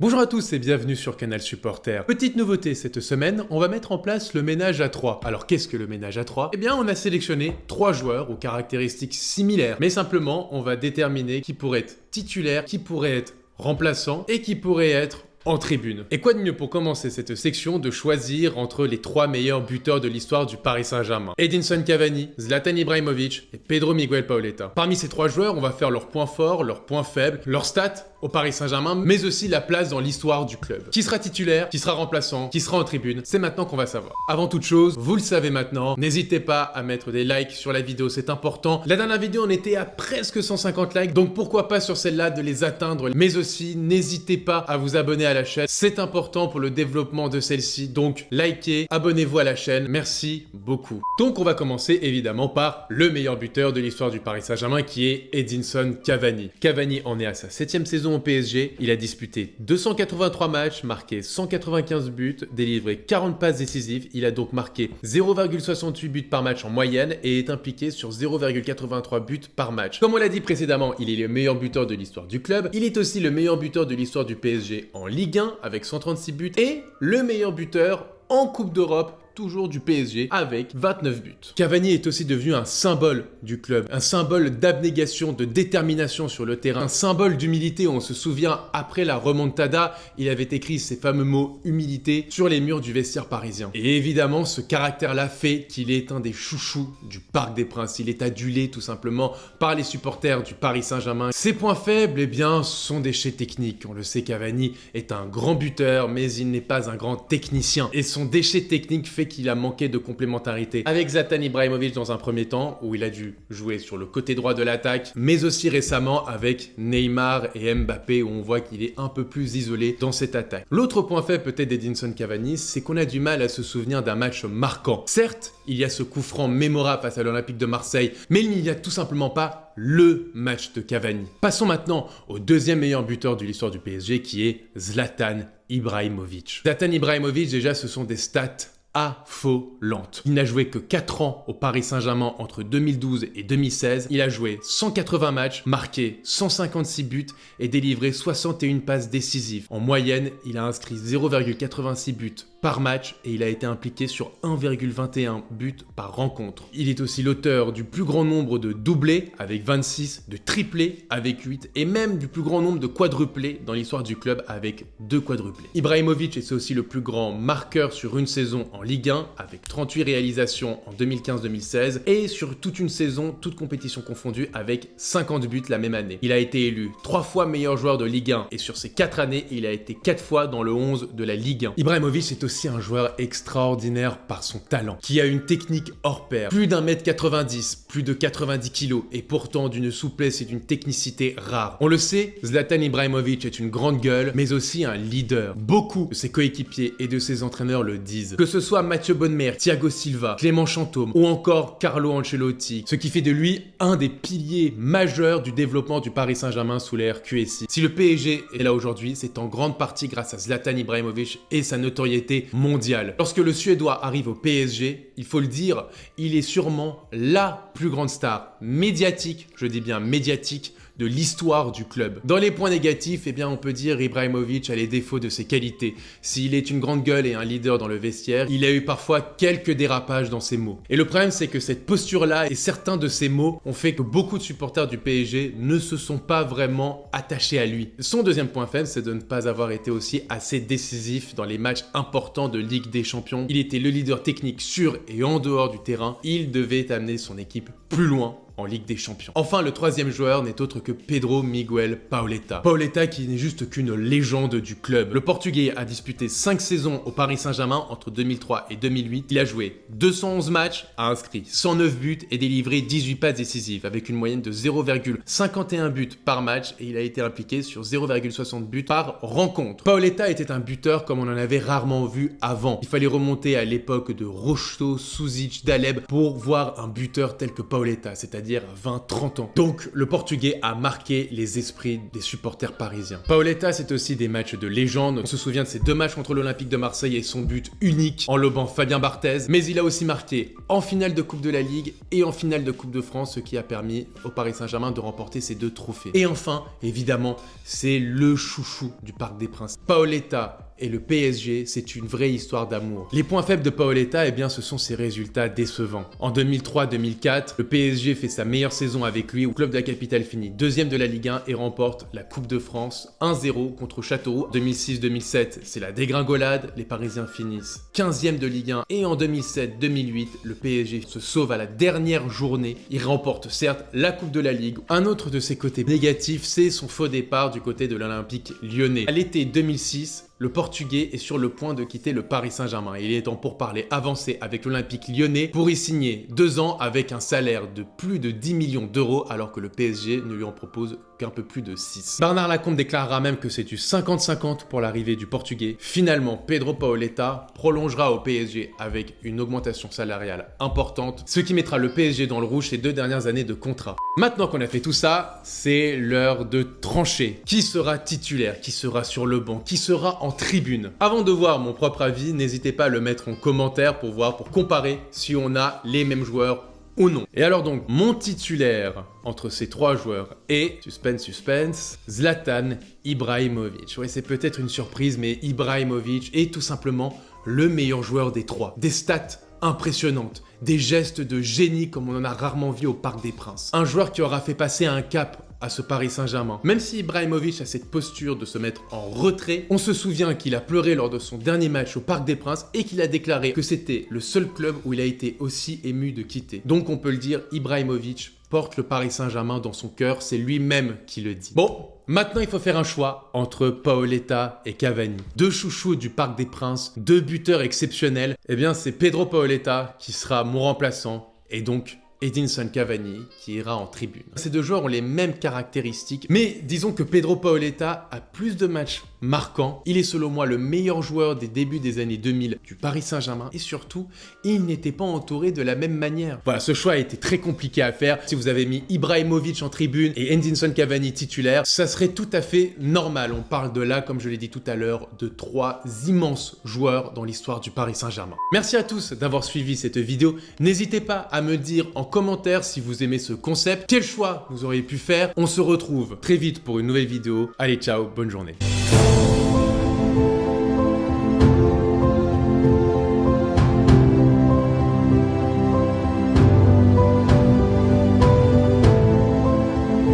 Bonjour à tous et bienvenue sur Canal Supporter. Petite nouveauté cette semaine, on va mettre en place le ménage à 3. Alors qu'est-ce que le ménage à 3? Eh bien on a sélectionné 3 joueurs aux caractéristiques similaires, mais simplement on va déterminer qui pourrait être titulaire, qui pourrait être remplaçant et qui pourrait être en tribune. Et quoi de mieux pour commencer cette section de choisir entre les 3 meilleurs buteurs de l'histoire du Paris Saint-Germain. Edinson Cavani, Zlatan Ibrahimovic et Pedro Miguel Paoletta. Parmi ces 3 joueurs, on va faire leurs points forts, leurs points faibles, leurs stats au Paris Saint-Germain, mais aussi la place dans l'histoire du club. Qui sera titulaire, qui sera remplaçant, qui sera en tribune, c'est maintenant qu'on va savoir. Avant toute chose, vous le savez maintenant, n'hésitez pas à mettre des likes sur la vidéo, c'est important. La dernière vidéo, on était à presque 150 likes, donc pourquoi pas sur celle-là de les atteindre, mais aussi n'hésitez pas à vous abonner à la chaîne, c'est important pour le développement de celle-ci, donc likez, abonnez-vous à la chaîne, merci beaucoup. Donc on va commencer évidemment par le meilleur buteur de l'histoire du Paris Saint-Germain qui est Edinson Cavani. Cavani en est à sa 7e saison au PSG, il a disputé 283 matchs, marqué 195 buts, délivré 40 passes décisives, il a donc marqué 0,68 buts par match en moyenne et est impliqué sur 0,83 buts par match. Comme on l'a dit précédemment, il est le meilleur buteur de l'histoire du club, il est aussi le meilleur buteur de l'histoire du PSG en Ligue 1 avec 136 buts et le meilleur buteur en Coupe d'Europe toujours du PSG avec 29 buts. Cavani est aussi devenu un symbole du club, un symbole d'abnégation, de détermination sur le terrain, un symbole d'humilité. On se souvient, après la remontada, il avait écrit ces fameux mots humilité sur les murs du vestiaire parisien. Et évidemment, ce caractère-là fait qu'il est un des chouchous du Parc des Princes. Il est adulé tout simplement par les supporters du Paris Saint-Germain. Ses points faibles, eh bien, sont déchets techniques. On le sait, Cavani est un grand buteur, mais il n'est pas un grand technicien. Et son déchet technique fait qu'il a manqué de complémentarité avec Zlatan Ibrahimovic dans un premier temps où il a dû jouer sur le côté droit de l'attaque, mais aussi récemment avec Neymar et Mbappé où on voit qu'il est un peu plus isolé dans cette attaque. L'autre point faible peut-être d'Edinson Cavani, c'est qu'on a du mal à se souvenir d'un match marquant. Certes, il y a ce coup franc mémorable face à l'Olympique de Marseille, mais il n'y a tout simplement pas le match de Cavani. Passons maintenant au deuxième meilleur buteur de l'histoire du PSG qui est Zlatan Ibrahimovic. Zlatan Ibrahimovic, déjà, ce sont des stats affolante. Il n'a joué que 4 ans au Paris Saint-Germain entre 2012 et 2016. Il a joué 180 matchs, marqué 156 buts et délivré 61 passes décisives. En moyenne, il a inscrit 0,86 buts par match et il a été impliqué sur 1,21 buts par rencontre. Il est aussi l'auteur du plus grand nombre de doublés avec 26, de triplés avec 8 et même du plus grand nombre de quadruplés dans l'histoire du club avec 2 quadruplés. Ibrahimovic est aussi le plus grand marqueur sur une saison en Ligue 1 avec 38 réalisations en 2015-2016 et sur toute une saison, toute compétition confondue avec 50 buts la même année. Il a été élu 3 fois meilleur joueur de Ligue 1 et sur ces 4 années, il a été 4 fois dans le 11 de la Ligue 1. Ibrahimovic est aussi un joueur extraordinaire par son talent, qui a une technique hors pair, plus d'1m90, plus de 90 kg et pourtant d'une souplesse et d'une technicité rare. On le sait, Zlatan Ibrahimovic est une grande gueule, mais aussi un leader. Beaucoup de ses coéquipiers et de ses entraîneurs le disent. Que ce soit Mathieu Bonnemer, Thiago Silva, Clément Chantôme ou encore Carlo Ancelotti, ce qui fait de lui un des piliers majeurs du développement du Paris Saint-Germain sous l'ère QSI. Si le PSG est là aujourd'hui, c'est en grande partie grâce à Zlatan Ibrahimovic et sa notoriété mondiale. Lorsque le Suédois arrive au PSG, il faut le dire, il est sûrement la plus grande star médiatique, je dis bien médiatique, de l'histoire du club. Dans les points négatifs, eh bien on peut dire Ibrahimovic a les défauts de ses qualités. S'il est une grande gueule et un leader dans le vestiaire, il a eu parfois quelques dérapages dans ses mots. Et le problème, c'est que cette posture-là et certains de ses mots ont fait que beaucoup de supporters du PSG ne se sont pas vraiment attachés à lui. Son deuxième point faible, c'est de ne pas avoir été aussi assez décisif dans les matchs importants de Ligue des Champions. Il était le leader technique sur et en dehors du terrain. Il devait amener son équipe plus loin en Ligue des Champions. Enfin, le troisième joueur n'est autre que Pedro Miguel Paoletta. Paoletta qui n'est juste qu'une légende du club. Le Portugais a disputé 5 saisons au Paris Saint-Germain entre 2003 et 2008. Il a joué 211 matchs, a inscrit 109 buts et délivré 18 passes décisives avec une moyenne de 0,51 buts par match et il a été impliqué sur 0,60 buts par rencontre. Paoletta était un buteur comme on en avait rarement vu avant. Il fallait remonter à l'époque de Rocheteau, Souzic, Daleb pour voir un buteur tel que Paoletta, c'est-à-dire dire 20-30 ans. Donc le Portugais a marqué les esprits des supporters parisiens. Paoletta, c'est aussi des matchs de légende. On se souvient de ses 2 matchs contre l'Olympique de Marseille et son but unique en lobant Fabien Barthez. Mais il a aussi marqué en finale de Coupe de la Ligue et en finale de Coupe de France, ce qui a permis au Paris Saint-Germain de remporter ces 2 trophées. Et enfin, évidemment, c'est le chouchou du Parc des Princes. Paoletta et le PSG, c'est une vraie histoire d'amour. Les points faibles de Paoletta, eh bien, ce sont ses résultats décevants. En 2003-2004, le PSG fait sa meilleure saison avec lui, où le club de la capitale finit 2e de la Ligue 1 et remporte la Coupe de France 1-0 contre Châteauroux. 2006-2007, c'est la dégringolade, les Parisiens finissent 15e de Ligue 1 et en 2007-2008, le PSG se sauve à la dernière journée. Il remporte certes la Coupe de la Ligue. Un autre de ses côtés négatifs, c'est son faux départ du côté de l'Olympique lyonnais. À l'été 2006, le Portugais est sur le point de quitter le Paris Saint-Germain. Il est en pourparlers avancé avec l'Olympique lyonnais pour y signer 2 ans avec un salaire de plus de 10 millions d'euros alors que le PSG ne lui en propose qu'un peu plus de 6. Bernard Lacombe déclarera même que c'est du 50-50 pour l'arrivée du Portugais. Finalement, Pedro Paoletta prolongera au PSG avec une augmentation salariale importante, ce qui mettra le PSG dans le rouge ces 2 dernières années de contrat. Maintenant qu'on a fait tout ça, c'est l'heure de trancher. Qui sera titulaire? Qui sera sur le banc? Qui sera en tribune? Avant de voir mon propre avis, n'hésitez pas à le mettre en commentaire pour comparer si on a les mêmes joueurs ou non. Et alors donc, mon titulaire entre ces 3 joueurs est, suspense, Zlatan Ibrahimovic. Ouais, c'est peut-être une surprise, mais Ibrahimovic est tout simplement le meilleur joueur des 3. Des stats impressionnantes, des gestes de génie comme on en a rarement vu au Parc des Princes. Un joueur qui aura fait passer un cap à ce Paris Saint-Germain. Même si Ibrahimovic a cette posture de se mettre en retrait, on se souvient qu'il a pleuré lors de son dernier match au Parc des Princes et qu'il a déclaré que c'était le seul club où il a été aussi ému de quitter. Donc on peut le dire, Ibrahimovic porte le Paris Saint-Germain dans son cœur, c'est lui-même qui le dit. Bon, maintenant il faut faire un choix entre Paoletta et Cavani. 2 chouchous du Parc des Princes, 2 buteurs exceptionnels. Eh bien c'est Pedro Paoletta qui sera mon remplaçant et donc Edinson Cavani qui ira en tribune. Ces 2 joueurs ont les mêmes caractéristiques, mais disons que Pedro Paoletta a plus de matchs marquants. Il est selon moi le meilleur joueur des débuts des années 2000 du Paris Saint-Germain et surtout, il n'était pas entouré de la même manière. Voilà, ce choix a été très compliqué à faire. Si vous avez mis Ibrahimovic en tribune et Edinson Cavani titulaire, ça serait tout à fait normal. On parle de là, comme je l'ai dit tout à l'heure, de 3 immenses joueurs dans l'histoire du Paris Saint-Germain. Merci à tous d'avoir suivi cette vidéo. N'hésitez pas à me dire en commentaire si vous aimez ce concept, quel choix vous auriez pu faire. On se retrouve très vite pour une nouvelle vidéo. Allez, ciao, bonne journée.